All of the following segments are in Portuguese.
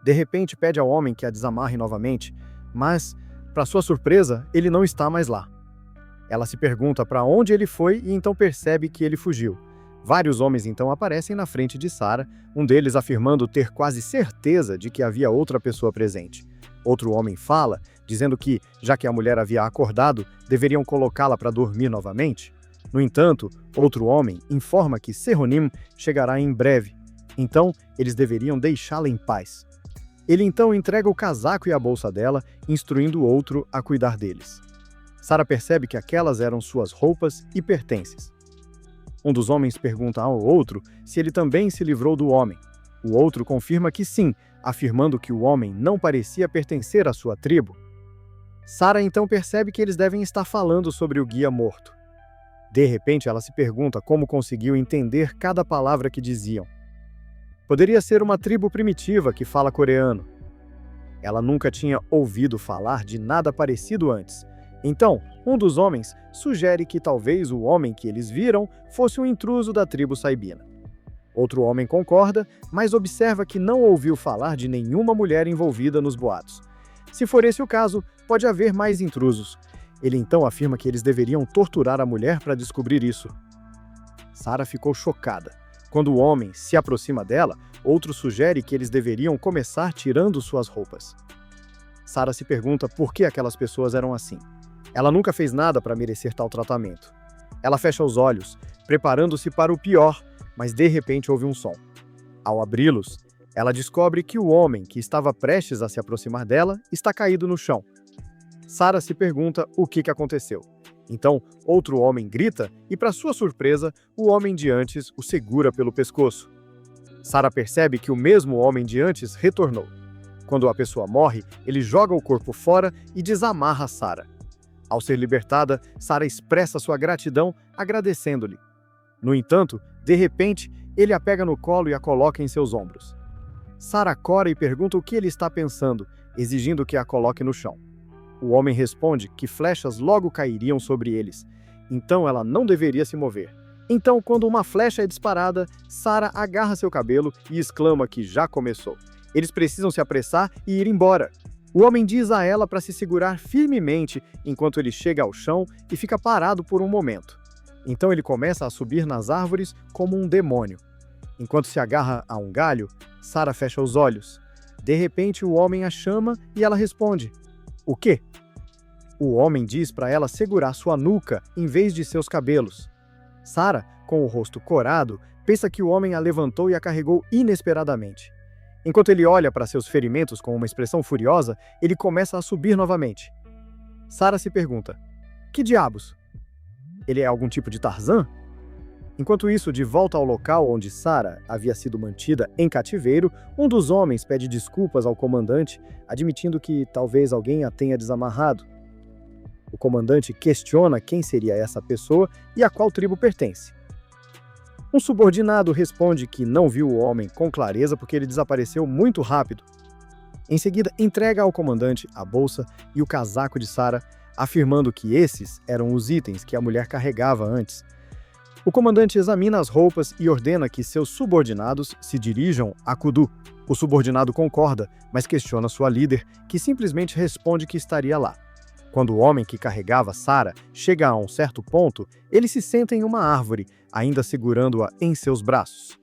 De repente, pede ao homem que a desamarre novamente, mas, para sua surpresa, ele não está mais lá. Ela se pergunta para onde ele foi e então percebe que ele fugiu. Vários homens então aparecem na frente de Sara, um deles afirmando ter quase certeza de que havia outra pessoa presente. Outro homem fala, dizendo que, já que a mulher havia acordado, deveriam colocá-la para dormir novamente. No entanto, outro homem informa que Seronim chegará em breve, então eles deveriam deixá-la em paz. Ele então entrega o casaco e a bolsa dela, instruindo o outro a cuidar deles. Sara percebe que aquelas eram suas roupas e pertences. Um dos homens pergunta ao outro se ele também se livrou do homem. O outro confirma que sim, afirmando que o homem não parecia pertencer à sua tribo. Sara então percebe que eles devem estar falando sobre o guia morto. De repente, ela se pergunta como conseguiu entender cada palavra que diziam. Poderia ser uma tribo primitiva que fala coreano. Ela nunca tinha ouvido falar de nada parecido antes. Então, um dos homens sugere que talvez o homem que eles viram fosse um intruso da tribo saibina. Outro homem concorda, mas observa que não ouviu falar de nenhuma mulher envolvida nos boatos. Se for esse o caso, pode haver mais intrusos. Ele então afirma que eles deveriam torturar a mulher para descobrir isso. Sara ficou chocada. Quando o homem se aproxima dela, outro sugere que eles deveriam começar tirando suas roupas. Sara se pergunta por que aquelas pessoas eram assim. Ela nunca fez nada para merecer tal tratamento. Ela fecha os olhos, preparando-se para o pior, mas de repente ouve um som. Ao abri-los, ela descobre que o homem que estava prestes a se aproximar dela está caído no chão. Sara se pergunta o que aconteceu. Então, outro homem grita e, para sua surpresa, o homem de antes o segura pelo pescoço. Sara percebe que o mesmo homem de antes retornou. Quando a pessoa morre, ele joga o corpo fora e desamarra Sara. Ao ser libertada, Sara expressa sua gratidão, agradecendo-lhe. No entanto, de repente, ele a pega no colo e a coloca em seus ombros. Sara cora e pergunta o que ele está pensando, exigindo que a coloque no chão. O homem responde que flechas logo cairiam sobre eles, então ela não deveria se mover. Então, quando uma flecha é disparada, Sara agarra seu cabelo e exclama que já começou. Eles precisam se apressar e ir embora. O homem diz a ela para se segurar firmemente enquanto ele chega ao chão e fica parado por um momento. Então ele começa a subir nas árvores como um demônio. Enquanto se agarra a um galho, Sara fecha os olhos. De repente, o homem a chama e ela responde: "O quê?" O homem diz para ela segurar sua nuca em vez de seus cabelos. Sara, com o rosto corado, pensa que o homem a levantou e a carregou inesperadamente. Enquanto ele olha para seus ferimentos com uma expressão furiosa, ele começa a subir novamente. Sara se pergunta: "Que diabos? Ele é algum tipo de Tarzan?" Enquanto isso, de volta ao local onde Sara havia sido mantida em cativeiro, um dos homens pede desculpas ao comandante, admitindo que talvez alguém a tenha desamarrado. O comandante questiona quem seria essa pessoa e a qual tribo pertence. Um subordinado responde que não viu o homem com clareza porque ele desapareceu muito rápido. Em seguida, entrega ao comandante a bolsa e o casaco de Sara, afirmando que esses eram os itens que a mulher carregava antes. O comandante examina as roupas e ordena que seus subordinados se dirijam a Kudu. O subordinado concorda, mas questiona sua líder, que simplesmente responde que estaria lá. Quando o homem que carregava Sara chega a um certo ponto, ele se senta em uma árvore, ainda segurando-a em seus braços.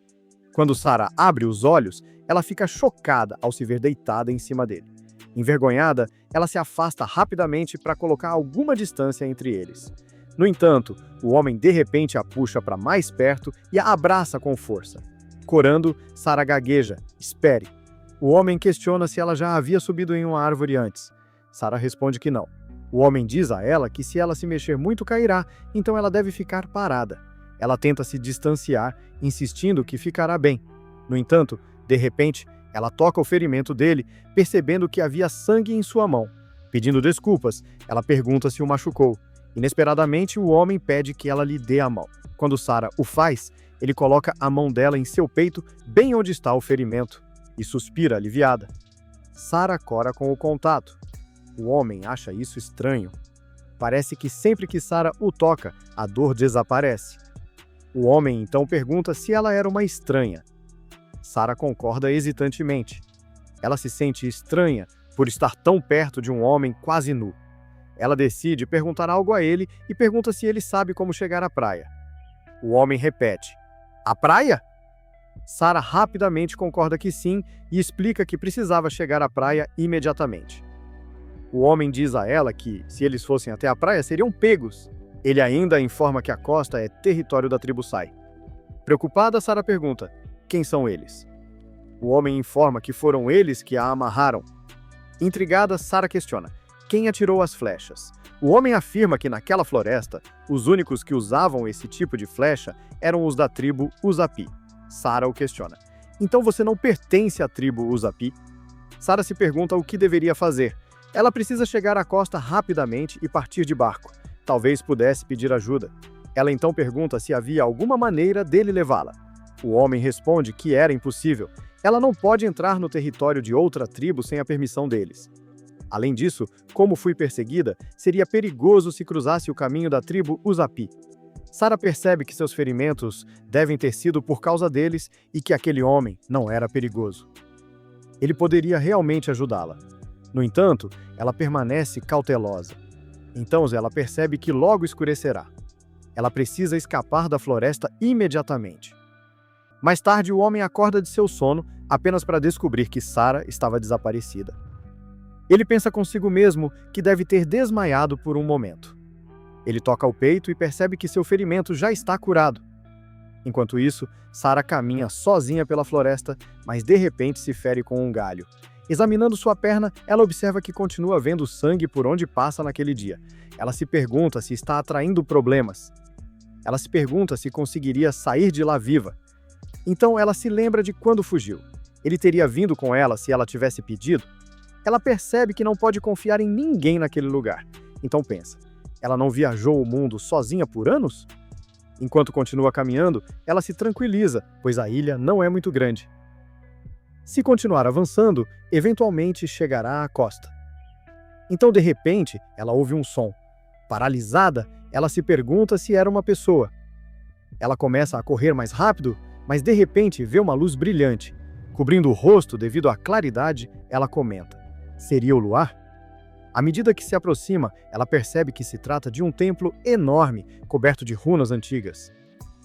Quando Sara abre os olhos, ela fica chocada ao se ver deitada em cima dele. Envergonhada, ela se afasta rapidamente para colocar alguma distância entre eles. No entanto, o homem de repente a puxa para mais perto e a abraça com força. Corando, Sara gagueja: "Espere." O homem questiona se ela já havia subido em uma árvore antes. Sara responde que não. O homem diz a ela que se ela se mexer muito cairá, então ela deve ficar parada. Ela tenta se distanciar, insistindo que ficará bem. No entanto, de repente, ela toca o ferimento dele, percebendo que havia sangue em sua mão. Pedindo desculpas, ela pergunta se o machucou. Inesperadamente, o homem pede que ela lhe dê a mão. Quando Sara o faz, ele coloca a mão dela em seu peito, bem onde está o ferimento, e suspira aliviada. Sara cora com o contato. O homem acha isso estranho. Parece que sempre que Sara o toca, a dor desaparece. O homem então pergunta se ela era uma estranha. Sara concorda hesitantemente. Ela se sente estranha por estar tão perto de um homem quase nu. Ela decide perguntar algo a ele e pergunta se ele sabe como chegar à praia. O homem repete: "A praia?" Sara rapidamente concorda que sim e explica que precisava chegar à praia imediatamente. O homem diz a ela que, se eles fossem até a praia, seriam pegos. Ele ainda informa que a costa é território da tribo Sai. Preocupada, Sara pergunta: "Quem são eles?" O homem informa que foram eles que a amarraram. Intrigada, Sara questiona: quem atirou as flechas? O homem afirma que naquela floresta, os únicos que usavam esse tipo de flecha eram os da tribo Usapi. Sara o questiona: então você não pertence à tribo Usapi? Sara se pergunta o que deveria fazer. Ela precisa chegar à costa rapidamente e partir de barco. Talvez pudesse pedir ajuda. Ela então pergunta se havia alguma maneira dele levá-la. O homem responde que era impossível. Ela não pode entrar no território de outra tribo sem a permissão deles. Além disso, como fui perseguida, seria perigoso se cruzasse o caminho da tribo Usapi. Sara percebe que seus ferimentos devem ter sido por causa deles e que aquele homem não era perigoso. Ele poderia realmente ajudá-la. No entanto, ela permanece cautelosa. Então ela percebe que logo escurecerá. Ela precisa escapar da floresta imediatamente. Mais tarde, o homem acorda de seu sono apenas para descobrir que Sara estava desaparecida. Ele pensa consigo mesmo que deve ter desmaiado por um momento. Ele toca o peito e percebe que seu ferimento já está curado. Enquanto isso, Sara caminha sozinha pela floresta, mas de repente se fere com um galho. Examinando sua perna, ela observa que continua vendo sangue por onde passa naquele dia. Ela se pergunta se está atraindo problemas. Ela se pergunta se conseguiria sair de lá viva. Então ela se lembra de quando fugiu. Ele teria vindo com ela se ela tivesse pedido? Ela percebe que não pode confiar em ninguém naquele lugar. Então pensa: ela não viajou o mundo sozinha por anos? Enquanto continua caminhando, ela se tranquiliza, pois a ilha não é muito grande. Se continuar avançando, eventualmente chegará à costa. Então, de repente, ela ouve um som. Paralisada, ela se pergunta se era uma pessoa. Ela começa a correr mais rápido, mas de repente vê uma luz brilhante. Cobrindo o rosto devido à claridade, ela comenta: seria o luar? À medida que se aproxima, ela percebe que se trata de um templo enorme, coberto de runas antigas.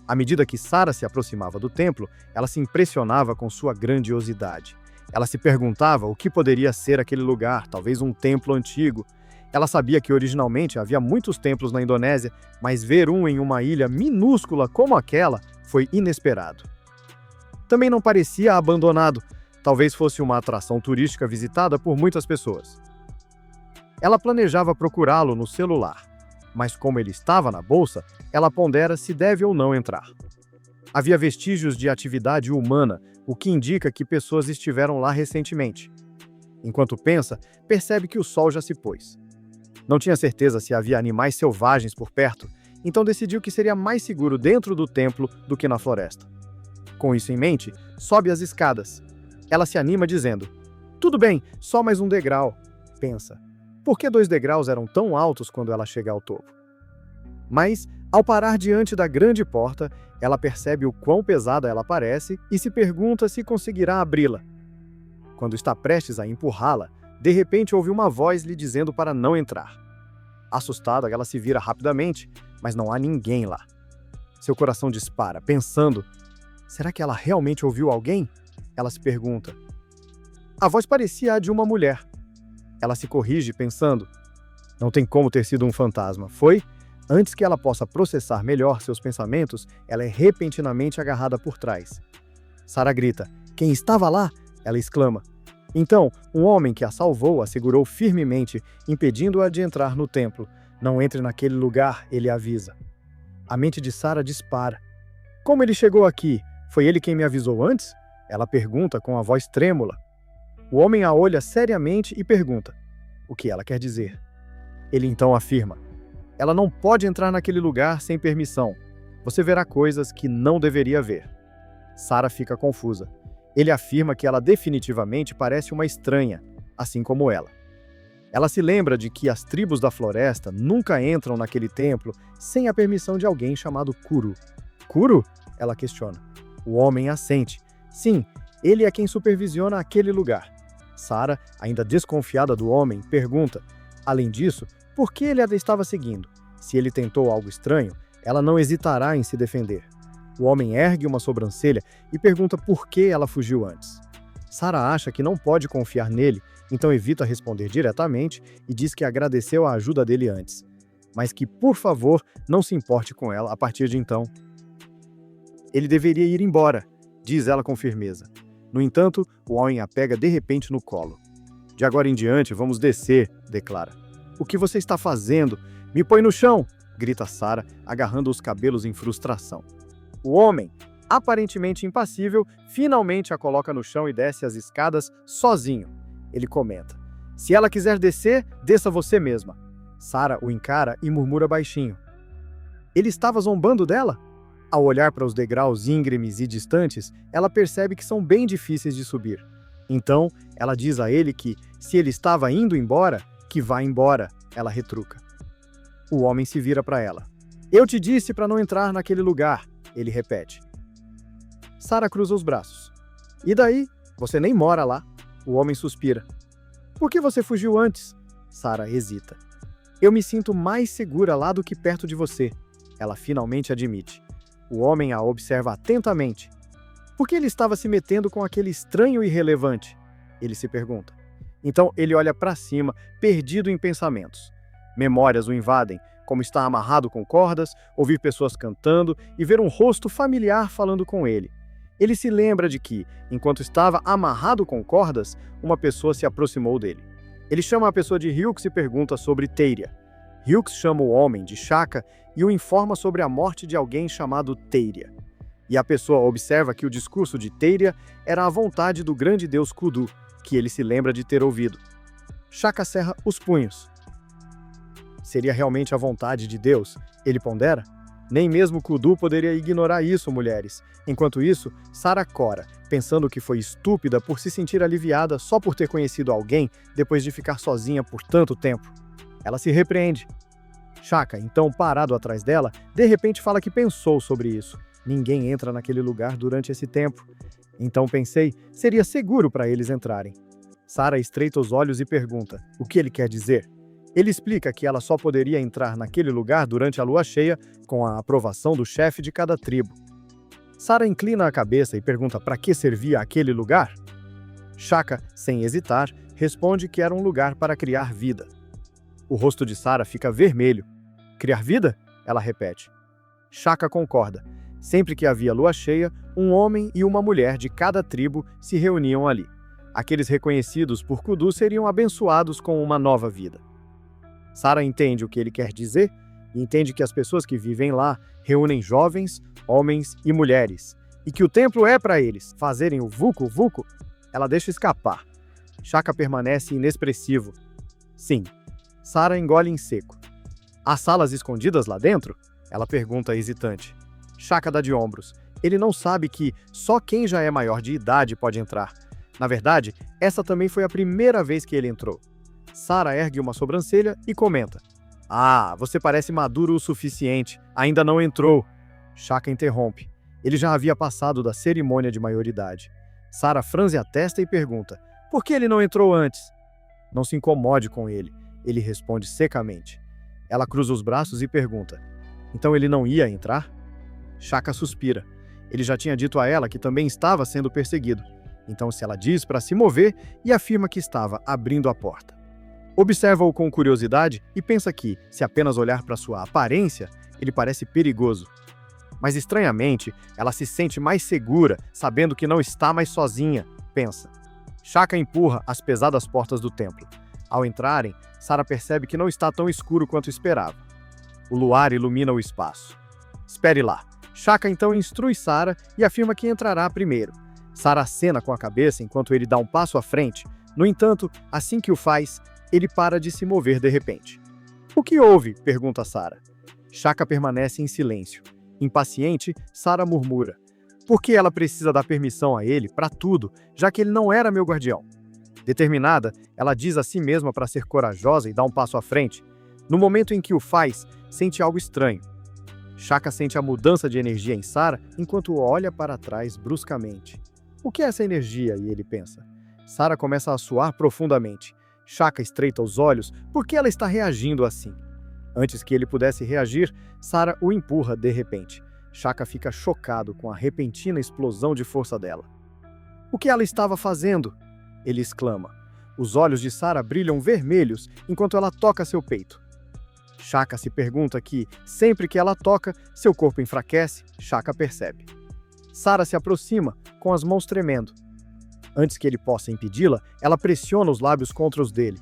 À medida que Sara se aproximava do templo, ela se impressionava com sua grandiosidade. Ela se perguntava o que poderia ser aquele lugar, talvez um templo antigo. Ela sabia que originalmente havia muitos templos na Indonésia, mas ver um em uma ilha minúscula como aquela foi inesperado. Também não parecia abandonado, talvez fosse uma atração turística visitada por muitas pessoas. Ela planejava procurá-lo no celular, mas como ele estava na bolsa, ela pondera se deve ou não entrar. Havia vestígios de atividade humana, o que indica que pessoas estiveram lá recentemente. Enquanto pensa, percebe que o sol já se pôs. Não tinha certeza se havia animais selvagens por perto, então decidiu que seria mais seguro dentro do templo do que na floresta. Com isso em mente, sobe as escadas. Ela se anima dizendo: tudo bem, só mais um degrau. Pensa: por que 2 degraus eram tão altos quando ela chega ao topo? Mas, ao parar diante da grande porta, ela percebe o quão pesada ela parece e se pergunta se conseguirá abri-la. Quando está prestes a empurrá-la, de repente ouve uma voz lhe dizendo para não entrar. Assustada, ela se vira rapidamente, mas não há ninguém lá. Seu coração dispara, pensando: será que ela realmente ouviu alguém? Ela se pergunta. A voz parecia a de uma mulher. Ela se corrige, pensando: não tem como ter sido um fantasma, foi? Antes que ela possa processar melhor seus pensamentos, ela é repentinamente agarrada por trás. Sara grita: quem estava lá? Ela exclama. Então, um homem que a salvou a segurou firmemente, impedindo-a de entrar no templo. Não entre naquele lugar, ele avisa. A mente de Sara dispara. Como ele chegou aqui? Foi ele quem me avisou antes? Ela pergunta com a voz trêmula. O homem a olha seriamente e pergunta: o que ela quer dizer? Ele então afirma: ela não pode entrar naquele lugar sem permissão. Você verá coisas que não deveria ver. Sara fica confusa. Ele afirma que ela definitivamente parece uma estranha, assim como ela. Ela se lembra de que as tribos da floresta nunca entram naquele templo sem a permissão de alguém chamado Kuru. Kuru? Ela questiona. O homem assente. Sim, ele é quem supervisiona aquele lugar. Sara, ainda desconfiada do homem, pergunta: além disso, por que ele a estava seguindo? Se ele tentou algo estranho, ela não hesitará em se defender. O homem ergue uma sobrancelha e pergunta por que ela fugiu antes. Sara acha que não pode confiar nele, então evita responder diretamente e diz que agradeceu a ajuda dele antes, mas que, por favor, não se importe com ela a partir de então. Ele deveria ir embora, diz ela com firmeza. No entanto, o homem a pega de repente no colo. De agora em diante, vamos descer, declara. O que você está fazendo? Me põe no chão! Grita Sara, agarrando os cabelos em frustração. O homem, aparentemente impassível, finalmente a coloca no chão e desce as escadas sozinho. Ele comenta: se ela quiser descer, desça você mesma. Sara o encara e murmura baixinho: ele estava zombando dela? Ao olhar para os degraus íngremes e distantes, ela percebe que são bem difíceis de subir. Então, ela diz a ele que, se ele estava indo embora, que vá embora, ela retruca. O homem se vira para ela. Eu te disse para não entrar naquele lugar, ele repete. Sara cruza os braços. E daí? Você nem mora lá. O homem suspira. Por que você fugiu antes? Sara hesita. Eu me sinto mais segura lá do que perto de você, ela finalmente admite. O homem a observa atentamente. Por que ele estava se metendo com aquele estranho irrelevante? Ele se pergunta. Então ele olha para cima, perdido em pensamentos. Memórias o invadem, como estar amarrado com cordas, ouvir pessoas cantando e ver um rosto familiar falando com ele. Ele se lembra de que, enquanto estava amarrado com cordas, uma pessoa se aproximou dele. Ele chama a pessoa de Hughes e pergunta sobre Teiria. Hughes chama o homem de Shaka e o informa sobre a morte de alguém chamado Teiria. E a pessoa observa que o discurso de Teiria era a vontade do grande deus Kudu, que ele se lembra de ter ouvido. Shaka cerra os punhos. Seria realmente a vontade de Deus? Ele pondera. Nem mesmo Kudu poderia ignorar isso, mulheres. Enquanto isso, Sara cora, pensando que foi estúpida por se sentir aliviada só por ter conhecido alguém depois de ficar sozinha por tanto tempo. Ela se repreende. Shaka, então parado atrás dela, de repente fala que pensou sobre isso. Ninguém entra naquele lugar durante esse tempo. Então pensei, seria seguro para eles entrarem. Sara estreita os olhos e pergunta, o que ele quer dizer? Ele explica que ela só poderia entrar naquele lugar durante a lua cheia com a aprovação do chefe de cada tribo. Sara inclina a cabeça e pergunta para que servia aquele lugar. Shaka, sem hesitar, responde que era um lugar para criar vida. O rosto de Sara fica vermelho. Criar vida? Ela repete. Shaka concorda. Sempre que havia lua cheia, um homem e uma mulher de cada tribo se reuniam ali. Aqueles reconhecidos por Kudu seriam abençoados com uma nova vida. Sara entende o que ele quer dizer e entende que as pessoas que vivem lá reúnem jovens, homens e mulheres, e que o templo é para eles fazerem o vucu-vucu. Ela deixa escapar. Shaka permanece inexpressivo. Sim. Sara engole em seco. Há salas escondidas lá dentro? Ela pergunta hesitante. Shaka dá de ombros. Ele não sabe que só quem já é maior de idade pode entrar. Na verdade, essa também foi a primeira vez que ele entrou. Sara ergue uma sobrancelha e comenta. Ah, você parece maduro o suficiente. Ainda não entrou. Shaka interrompe. Ele já havia passado da cerimônia de maioridade. Sara franze a testa e pergunta. Por que ele não entrou antes? Não se incomode com ele. Ele responde secamente. Ela cruza os braços e pergunta. Então ele não ia entrar? Shaka suspira. Ele já tinha dito a ela que também estava sendo perseguido. Então se ela diz para se mover e afirma que estava abrindo a porta. Observa-o com curiosidade e pensa que, se apenas olhar para sua aparência, ele parece perigoso. Mas estranhamente, ela se sente mais segura, sabendo que não está mais sozinha, pensa. Shaka empurra as pesadas portas do templo. Ao entrarem, Sara percebe que não está tão escuro quanto esperava. O luar ilumina o espaço. Espere lá. Shaka então instrui Sara e afirma que entrará primeiro. Sara acena com a cabeça enquanto ele dá um passo à frente. No entanto, assim que o faz, ele para de se mover de repente. O que houve? Pergunta Sara. Shaka permanece em silêncio. Impaciente, Sara murmura. Por que ela precisa dar permissão a ele para tudo, já que ele não era meu guardião? Determinada, ela diz a si mesma para ser corajosa e dar um passo à frente. No momento em que o faz, sente algo estranho. Shaka sente a mudança de energia em Sara enquanto olha para trás bruscamente. O que é essa energia? E ele pensa. Sarah começa a suar profundamente. Shaka estreita os olhos. Por que ela está reagindo assim? Antes que ele pudesse reagir, Sarah o empurra de repente. Shaka fica chocado com a repentina explosão de força dela. O que ela estava fazendo? Ele exclama. Os olhos de Sarah brilham vermelhos enquanto ela toca seu peito. Shaka se pergunta que, sempre que ela toca, seu corpo enfraquece. Shaka percebe. Sarah se aproxima, com as mãos tremendo. Antes que ele possa impedi-la, ela pressiona os lábios contra os dele.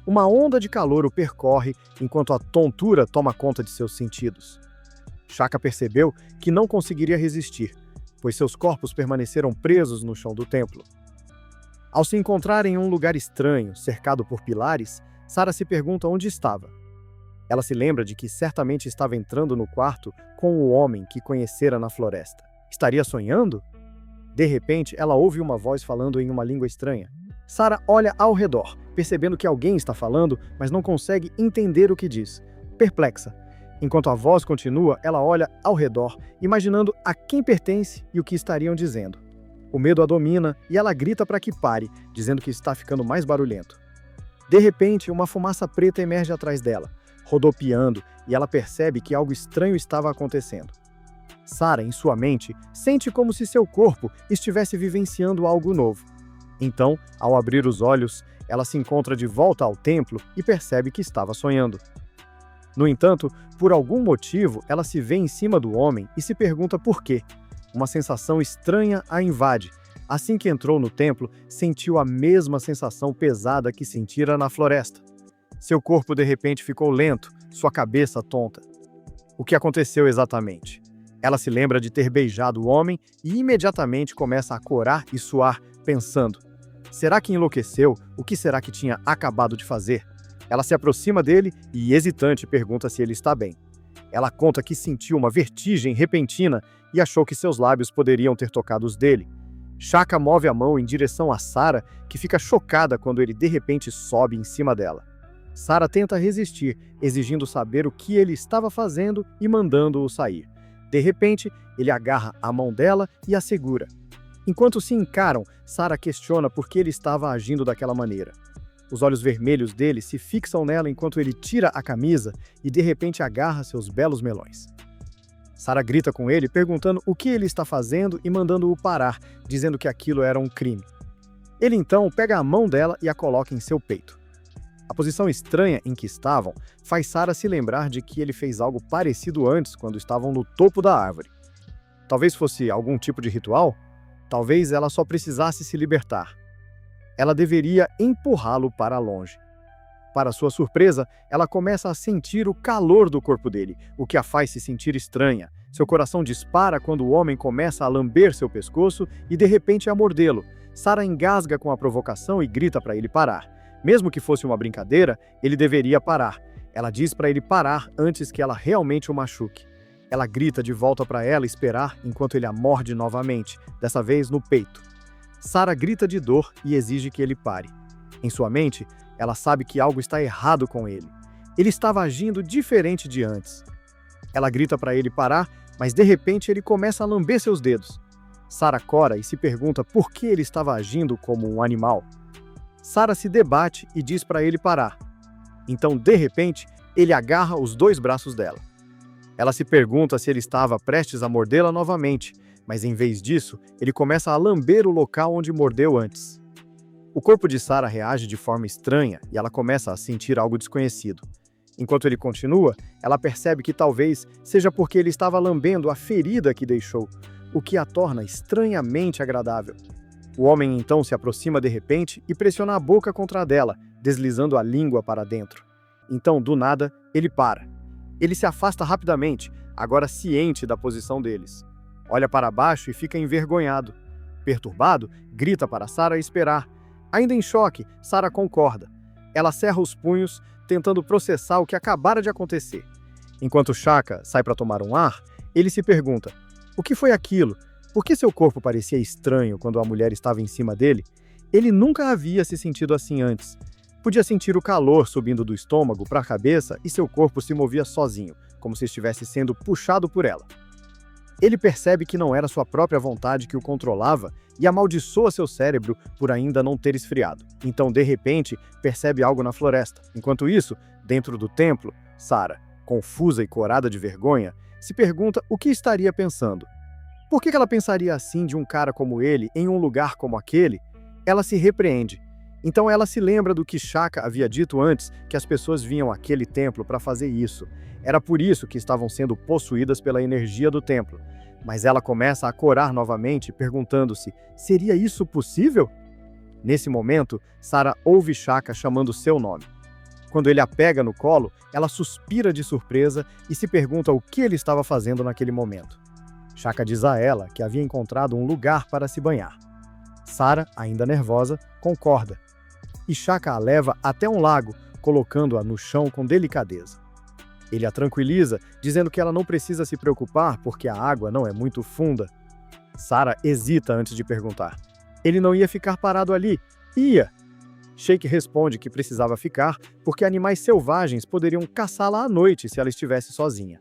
Uma onda de calor o percorre enquanto a tontura toma conta de seus sentidos. Shaka percebeu que não conseguiria resistir, pois seus corpos permaneceram presos no chão do templo. Ao se encontrarem em um lugar estranho, cercado por pilares, Sarah se pergunta onde estava. Ela se lembra de que certamente estava entrando no quarto com o homem que conhecera na floresta. Estaria sonhando? De repente, ela ouve uma voz falando em uma língua estranha. Sarah olha ao redor, percebendo que alguém está falando, mas não consegue entender o que diz. Perplexa. Enquanto a voz continua, ela olha ao redor, imaginando a quem pertence e o que estariam dizendo. O medo a domina e ela grita para que pare, dizendo que está ficando mais barulhento. De repente, uma fumaça preta emerge atrás dela, rodopiando, e ela percebe que algo estranho estava acontecendo. Sarah, em sua mente, sente como se seu corpo estivesse vivenciando algo novo. Então, ao abrir os olhos, ela se encontra de volta ao templo e percebe que estava sonhando. No entanto, por algum motivo, ela se vê em cima do homem e se pergunta por quê. Uma sensação estranha a invade. Assim que entrou no templo, sentiu a mesma sensação pesada que sentira na floresta. Seu corpo de repente ficou lento, sua cabeça tonta. O que aconteceu exatamente? Ela se lembra de ter beijado o homem e imediatamente começa a corar e suar, pensando: será que enlouqueceu? O que será que tinha acabado de fazer? Ela se aproxima dele e, hesitante, pergunta se ele está bem. Ela conta que sentiu uma vertigem repentina e achou que seus lábios poderiam ter tocado os dele. Shaka move a mão em direção a Sarah, que fica chocada quando ele de repente sobe em cima dela. Sarah tenta resistir, exigindo saber o que ele estava fazendo e mandando-o sair. De repente, ele agarra a mão dela e a segura. Enquanto se encaram, Sarah questiona por que ele estava agindo daquela maneira. Os olhos vermelhos dele se fixam nela enquanto ele tira a camisa e de repente agarra seus belos melões. Sarah grita com ele, perguntando o que ele está fazendo e mandando-o parar, dizendo que aquilo era um crime. Ele então pega a mão dela e a coloca em seu peito. A posição estranha em que estavam faz Sarah se lembrar de que ele fez algo parecido antes, quando estavam no topo da árvore. Talvez fosse algum tipo de ritual? Talvez ela só precisasse se libertar. Ela deveria empurrá-lo para longe. Para sua surpresa, ela começa a sentir o calor do corpo dele, o que a faz se sentir estranha. Seu coração dispara quando o homem começa a lamber seu pescoço e de repente a mordê-lo. Sarah engasga com a provocação e grita para ele parar. Mesmo que fosse uma brincadeira, ele deveria parar. Ela diz para ele parar antes que ela realmente o machuque. Ela grita de volta para ela esperar enquanto ele a morde novamente, dessa vez no peito. Sarah grita de dor e exige que ele pare. Em sua mente, ela sabe que algo está errado com ele. Ele estava agindo diferente de antes. Ela grita para ele parar, mas de repente ele começa a lamber seus dedos. Sarah cora e se pergunta por que ele estava agindo como um animal. Sarah se debate e diz para ele parar. Então, de repente, ele agarra os dois braços dela. Ela se pergunta se ele estava prestes a mordê-la novamente, mas em vez disso, ele começa a lamber o local onde mordeu antes. O corpo de Sarah reage de forma estranha e ela começa a sentir algo desconhecido. Enquanto ele continua, ela percebe que talvez seja porque ele estava lambendo a ferida que deixou, o que a torna estranhamente agradável. O homem então se aproxima de repente e pressiona a boca contra a dela, deslizando a língua para dentro. Então, do nada, ele para. Ele se afasta rapidamente, agora ciente da posição deles. Olha para baixo e fica envergonhado. Perturbado, grita para Sarah esperar. Ainda em choque, Sarah concorda. Ela cerra os punhos, tentando processar o que acabara de acontecer. Enquanto Shaka sai para tomar um ar, ele se pergunta: o que foi aquilo? Por que seu corpo parecia estranho quando a mulher estava em cima dele? Ele nunca havia se sentido assim antes. Podia sentir o calor subindo do estômago para a cabeça e seu corpo se movia sozinho, como se estivesse sendo puxado por ela. Ele percebe que não era sua própria vontade que o controlava e amaldiçoa seu cérebro por ainda não ter esfriado. Então, de repente, percebe algo na floresta. Enquanto isso, dentro do templo, Sarah, confusa e corada de vergonha, se pergunta o que estaria pensando. Por que ela pensaria assim de um cara como ele em um lugar como aquele? Ela se repreende. Então ela se lembra do que Shaka havia dito antes, que as pessoas vinham àquele templo para fazer isso. Era por isso que estavam sendo possuídas pela energia do templo. Mas ela começa a corar novamente, perguntando-se, seria isso possível? Nesse momento, Sarah ouve Shaka chamando seu nome. Quando ele a pega no colo, ela suspira de surpresa e se pergunta o que ele estava fazendo naquele momento. Shaka diz a ela que havia encontrado um lugar para se banhar. Sarah, ainda nervosa, concorda. E Shaka a leva até um lago, colocando-a no chão com delicadeza. Ele a tranquiliza, dizendo que ela não precisa se preocupar porque a água não é muito funda. Sarah hesita antes de perguntar. Ele não ia ficar parado ali. Ia! Sheik responde que precisava ficar porque animais selvagens poderiam caçá-la à noite se ela estivesse sozinha.